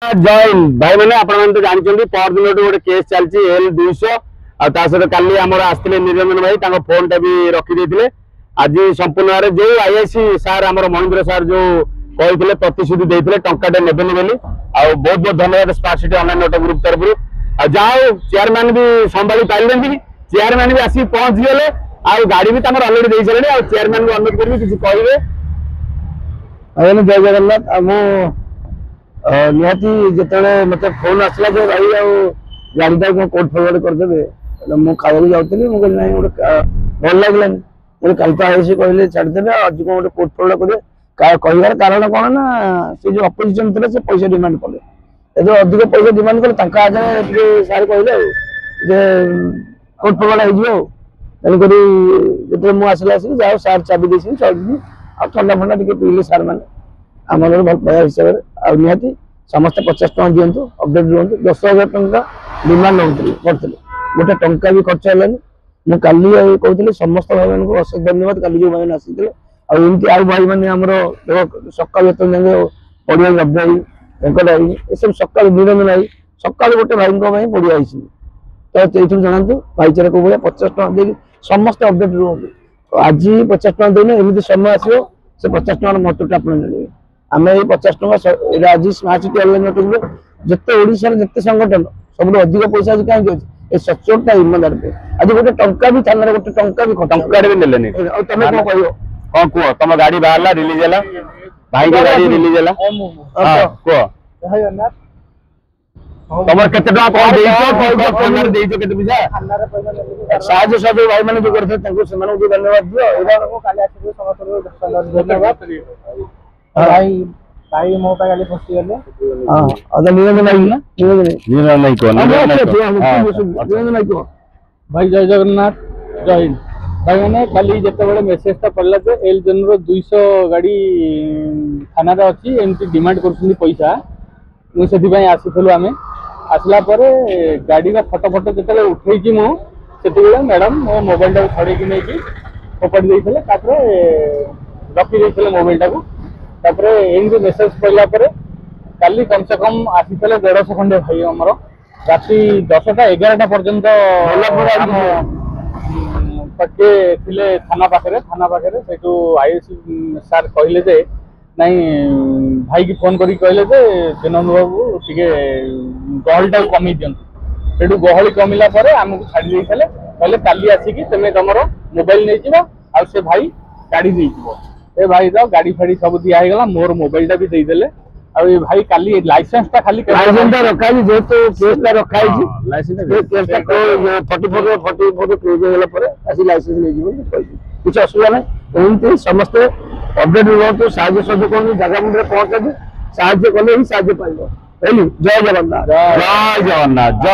Join भाई मैंने आपण तो जानते परदिन गोटे केस चलती L200 सहित काली आसते निरंजन भाई फोन टा भी रखी आज संपूर्ण भाव जो आईआईसी सार आम महेंद्र सार जो कहते प्रतिश्रुति देते टाटे ने बोली बहुत बहुत धन्यवाद smart city online auto group तरफ जाओ चेयरमैन भी संभाली पारे चेयरमैन भी आसिक पहुंच गले गाड़ी भी अलरेडी दे सारे चेयरमैन को अनुरोध करेंगे किसी कहे जय जगन्नाथ निहाती जिते मत फोन आसला जो भाई गाड़ीटा कौन कोर्ट फरवर्ड करदे मुझे खावा जाऊँगी मुझे ना गोटे भल लगलानी मुझे कल तो आई कहले छाड़देवे आज कौन गोटे कोर्ट फरवर्ड करेंगे कहार कारण कौन ना से जो अपोजिशन थे से पैसा डिमांड कले जो अधिक पैसा डिमांड कले आगे सार कहले कोर्ट फरवर्ड हो तेणुक जो मुझे आसला जाओ सार चाबी दे चलती आ ठंडा फंडा टे पीले सार मैंने आम भल पाया हिसाब से निहाती समस्ते 50 टका दिंतु अपडेट रुहतु 10,000 टका डिमांड करते गोटे टंका भी खर्च है मुझे काली कहती समस्त भाई मान को अशेष धन्यवाद काली जो भाई आसी आमती आउ भाई मैंने सका जाए पड़िया जब भाई वेंकट भाई ये सब सका निरंजन भाई सका गोटे भाई पड़िया तो ये जानतु भाईचारा को भाई 50 टका दे समस्त अपडेट रुहतु आज 50 टका देने एमती समय आसो से 50 टका महत्व आप आम 50 टका आज smart city online auto group जिते ओडिशा जिते संगठन सब अधिक पैसा आज कहीं अच्छे सचोटा ईमानदार पे आज गोटे टंका भी थाना गोटे टंका भी टंका भी नेले तुम कौन कह कौन कह तुम गाड़ी बाहर रिलीज है भाई की गाड़ी रिलीज है कह तुम केते टका कौन देइछो केते पैसा साहाय्य सब भाई माने जो करथे तांको सेमानो जो धन्यवाद दियो एबा को काले आसी समस्त धन्यवाद भाई भाई मो पे गाली फसी गले हां अद निरंजन भाई ना निरंजन भाई को निरंजन भाई को भाई जय जगन्नाथ जय हिंद भाई मैंने खाली जते बड़े मेसेज ता पड़ला जे एल जनरो 200 गाड़ी थाना रे अछि एमती डिमांड करछुनी पैसा मु सेति भाई आसीथलु आमे आसला परे गाड़ी का फोटो फोटो जते उठै छी मु सेति बेला मैडम मो मोबाइल टा छड़े कि नै कि फोपड़ देइथले तापरे रखि देइथले मोबाइल टा को तापरे एंड मेसेज पड़ला परे काली कम से कम आसी थले 150 खंडे भाई हमर राति 10टा 11टा पर्यंत पटे थिले थाना पाखरे सेटू आईएससी सर कहले जे नहीं भाई की फोन करी कहले जे जनन बाबू टिके गहलटा कमी दियंतु सेटू गहली कमिला परे हमकु छाडी देइथले कहले काली आसी कि तमे तमरो मोबाइल नै जिवो आ से भाई गाड़ी दे जिवो ए भाई तो गाड़ी फाड़ी सब दिया है मोर मोबाइल टा भी दे देले आ ये भाई काली लाइसेंस टा खाली लाइसेंस टा रखा है जे तो केस टा रखा है लाइसेंस केस टा 44 क्लोज होला पर आसी लाइसेंस ले जीवन कुछ असुविधा नहीं एमती समस्त अपडेट रहतो साहाय्य सब कोन जगह मुंडे पहुंचे साहाय्य कले ही साहाय्य पाइबो जय जगन्नाथ जय जगन्नाथ।